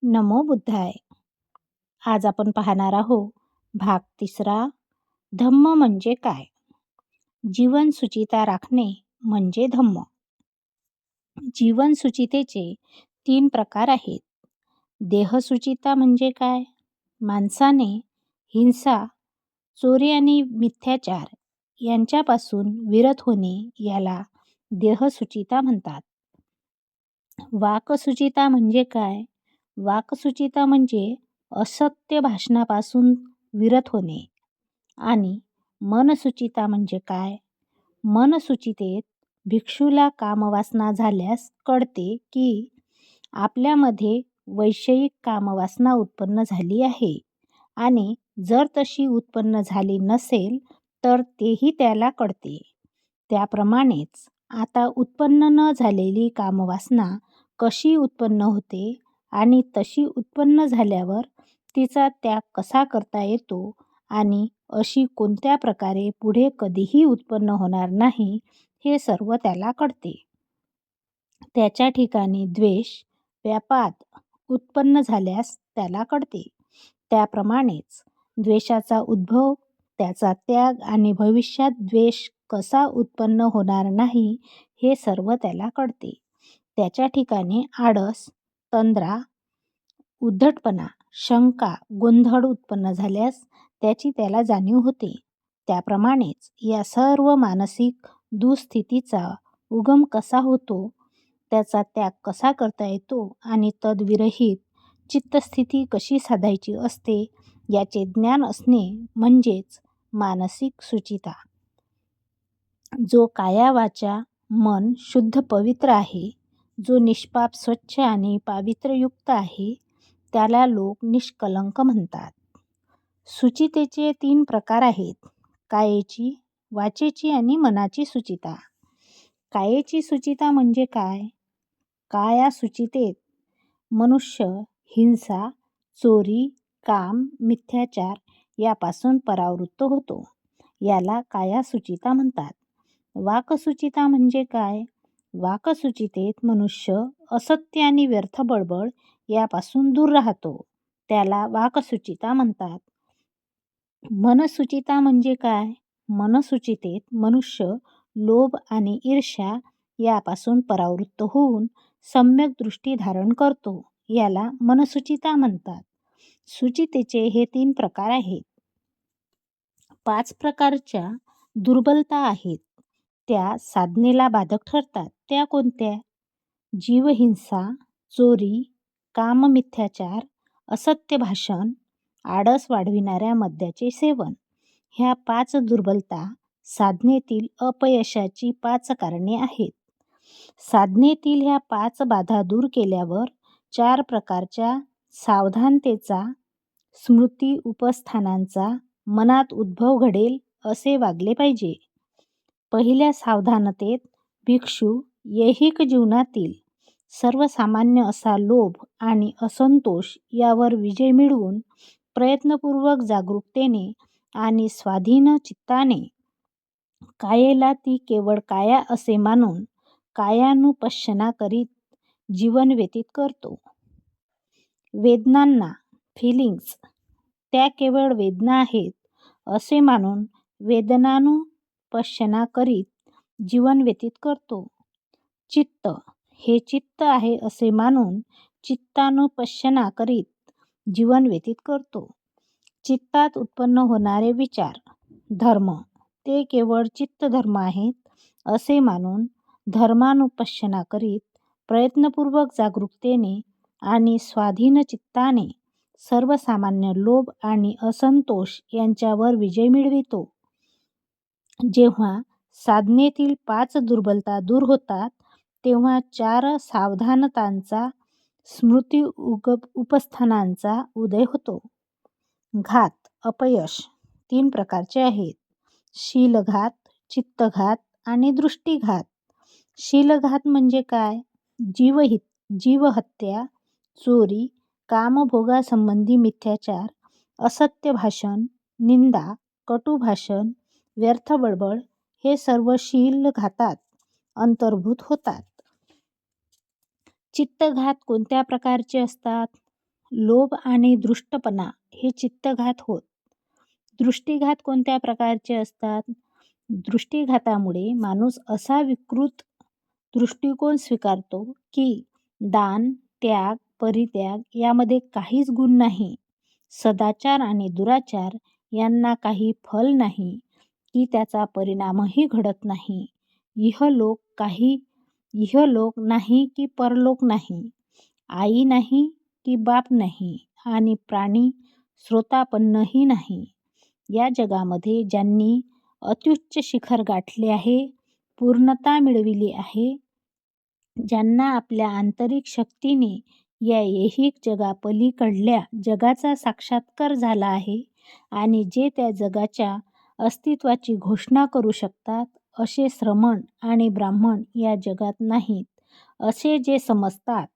नमो बुद्धाय. आज आपण पाहणार आहोत भाग 3. धम्म म्हणजे काय? जीवन सुचिता राखणे म्हणजे धम्म. जीवन सुचितेचे 3 प्रकार आहेत. देहसुचिता म्हणजे काय? माणसाने हिंसा, चोरी आणि मिथ्याचार यांच्यापासून विरत होणे याला देहसुचिता म्हणतात. वाकसुचिता म्हणजे काय? वाकसुचिता म्हणजे असत्य भाषणापासून विरत होणे. आणि मनसुचिता म्हणजे काय? मनसुचितेत भिक्षूला कामवासना झाल्यास कळते की आपल्यामध्ये वैषयिक कामवासना उत्पन्न झाली आहे आणि जर तशी उत्पन्न झाली नसेल तर तेही त्याला कळते. त्याप्रमाणेच आता उत्पन्न न झालेली कामवासना कशी उत्पन्न होते आणि तशी उत्पन्न झाल्यावर तिचा त्याग कसा करता येतो आणि अशी कोणत्या प्रकारे पुढे कधीही उत्पन्न होणार नाही हे सर्व त्याला कळते. त्याच्या ठिकाणी द्वेष, व्यापाद उत्पन्न झाल्यास त्याला कळते. त्याप्रमाणेच द्वेषाचा उद्भव, त्याचा त्याग आणि भविष्यात द्वेष कसा उत्पन्न होणार नाही हे सर्व त्याला कळते. त्याच्या ठिकाणी आळस, तंद्रा, उद्धटपणा, शंका, गोंधळ उत्पन्न झाल्यास त्याची त्याला जाणीव होते. त्याप्रमाणेच या सर्व मानसिक दुःस्थितीचा उगम कसा होतो, त्याचा त्याग कसा करता येतो आणि तद्विरहित चित्तस्थिती कशी साधायची असते याचे ज्ञान असणे म्हणजेच मानसिक सुचिता. जो काया वाचा मन शुद्ध पवित्र आहे, जो निष्पाप स्वच्छ आणि पावित्र्ययुक्त आहे, त्याला लोक निष्कलंक म्हणतात. सुचितेचे 3 प्रकार आहेत. कायेची, वाचेची आणि मनाची सुचिता. कायेची सुचिता म्हणजे काय? काया सुचितेत मनुष्य हिंसा, चोरी, काम, मिथ्याचार यापासून परावृत्त होतो. याला काया सुचिता म्हणतात. वाकसुचिता म्हणजे काय? वाकसुचितेत मनुष्य असत्य आणि व्यर्थ बडबड यापासून दूर राहतो. त्याला वाकसुचिता म्हणतात. मनसुचिता म्हणजे काय? मनसुचितेत मनुष्य लोभ आणि ईर्ष्या यापासून परावृत्त होऊन सम्यक दृष्टी धारण करतो. याला मनसुचिता म्हणतात. सुचितेचे हे 3 प्रकार आहेत. 5 प्रकारच्या दुर्बलता आहेत. त्या साधनेला बाधक ठरतात. त्या कोणत्या? जीवहिंसा, चोरी, काममिथ्याचार, असत्य भाषण, आळस वाढविणाऱ्या मद्याचे सेवन. ह्या 5 दुर्बलता साधनेतील अपयशाची 5 कारणे आहेत. साधनेतील ह्या 5 बाधा दूर केल्यावर 4 प्रकारच्या सावधानतेचा, स्मृती उपस्थानांचा मनात उद्भव घडेल असे वागले पाहिजे. पहिल्या सावधानतेत भिक्षू ऐहिक जीवनातील सर्वसामान्य असा लोभ आणि असंतोष यावर विजय मिळवून प्रयत्नपूर्वक जागरूकतेने आणि स्वाधीन चित्ताने कायेला ती केवळ काया असे मानून कायानुपश्यना करीत जीवन व्यतीत करतो. वेदनांना, फिलिंग्स, त्या केवळ वेदना आहेत असे मानून वेदनानुपश्यना करीत जीवन व्यतीत करतो. चित्त, हे चित्त आहे असे मानून चित्तानुपश्यना करीत जीवन व्यतीत करतो. चित्तात उत्पन्न होणारे विचार, धर्म, ते केवळ चित्तधर्म आहेत असे मानून धर्मानुपश्यना करीत प्रयत्नपूर्वक जागरूकतेने आणि स्वाधीन चित्ताने सर्वसामान्य लोभ आणि असंतोष यांच्यावर विजय मिळवितो. जेव्हा साधनेतील 5 दुर्बलता दूर होतात तेव्हा 4 सावधानतांचा, स्मृती उपस्थानांचा उदय होतो. घात, अपयश 3 प्रकारचे आहेत. शीलघात, चित्तघात आणि दृष्टीघात. शीलघात म्हणजे काय? जीवहत्या, चोरी, कामभोगासंबंधी मिथ्याचार, असत्य भाषण, निंदा, कटुभाषण, व्यर्थ बडबड हे सर्व शीलघातात अंतर्भूत होतात. चित्तघात कोणत्या प्रकारचे असतात? लोभ आणि दृष्टपणा हे चित्तघात होत. दृष्टीघात कोणत्या प्रकारचे असतात? दृष्टीघातामुळे माणूस असा विकृत दृष्टिकोन स्वीकारतो की दान, त्याग, परित्याग यामध्ये काहीच गुण नाही, सदाचार आणि दुराचार यांना काही फल नाही, की त्याचा परिणामही घडत नाही. इहलोक नाही की परलोक नाही, आई नाही की बाप नाही आणि प्राणी श्रोतापन्नही नाही. या जगामध्ये ज्यांनी अत्युच्च शिखर गाठले आहे, पूर्णता मिळविली आहे, ज्यांना आपल्या आंतरिक शक्तीने या ऐहिक जगापलीकडल्या जगाचा साक्षात्कार झाला आहे आणि जे त्या जगाच्या अस्तित्वाची घोषणा करू शकतात, असे श्रमण आणि ब्राह्मण या जगात नाहीत, असे जे समजतात,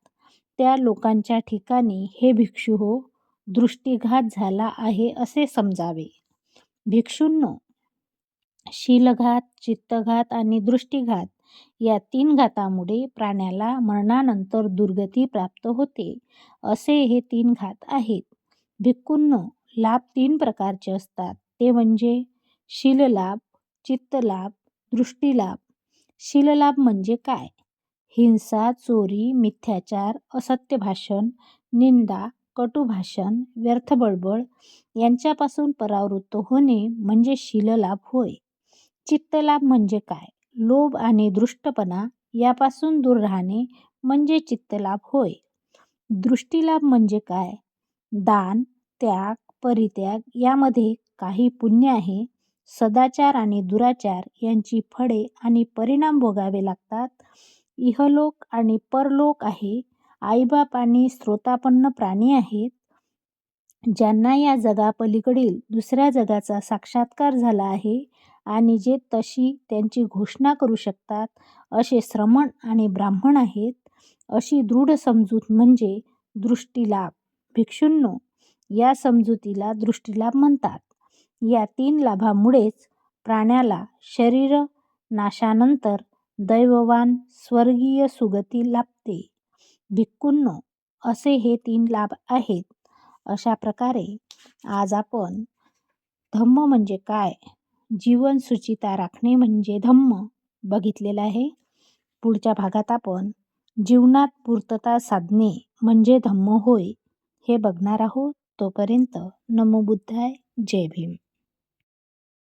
त्या लोकांच्या ठिकाणी हे भिक्षू हो, दृष्टीघात झाला आहे असे समजावे. भिक्षूंनो, शीलघात, चित्तघात आणि दृष्टीघात या 3 घातामुळे प्राण्याला मरणानंतर दुर्गती प्राप्त होते. असे हे 3 घात आहेत. भिक्खूंनो, लाभ 3 प्रकारचे असतात. ते म्हणजे शीललाभ, चित्तलाभ, दृष्टीलाभ. शीललाभ म्हणजे काय? हिंसा, चोरी, मिथ्याचार, असत्य भाषण, निंदा, कटू भाषण, व्यर्थ बडबड यांच्यापासून परावृत्त होणे म्हणजे शीललाभ होय. चित्तलाभ म्हणजे काय? लोभ आणि दृष्टपणा यापासून दूर राहणे म्हणजे चित्तलाभ होय. दृष्टीलाभ म्हणजे काय? दान, त्याग, परित्याग यामध्ये काही पुण्य आहे, सदाचार आणि दुराचार यांची फळे आणि परिणाम भोगावे लागतात, इहलोक आणि परलोक आहे, आईबाप आणि श्रोतापन्न प्राणी आहेत, ज्यांना या जगापलीकडील दुसऱ्या जगाचा साक्षात्कार झाला आहे आणि जे तशी त्यांची घोषणा करू शकतात, असे श्रमण आणि ब्राह्मण आहेत, अशी दृढ समजूत म्हणजे दृष्टीलाभ. भिक्षूंनो, या समजुतीला दृष्टीलाभ म्हणतात. या 3 लाभामुळेच प्राण्याला शरीर नाशानंतर दैववान स्वर्गीय सुगती लाभते. भिक्खूंनो, असे हे 3 लाभ आहेत. अशा प्रकारे आज आपण धम्म म्हणजे काय, जीवन सुचिता राखणे म्हणजे धम्म बघितलेलं आहे. पुढच्या भागात आपण जीवनात पूर्तता साधणे म्हणजे धम्म होय हे बघणार आहोत. तोपर्यंत नमो बुद्धाय, जय भीम.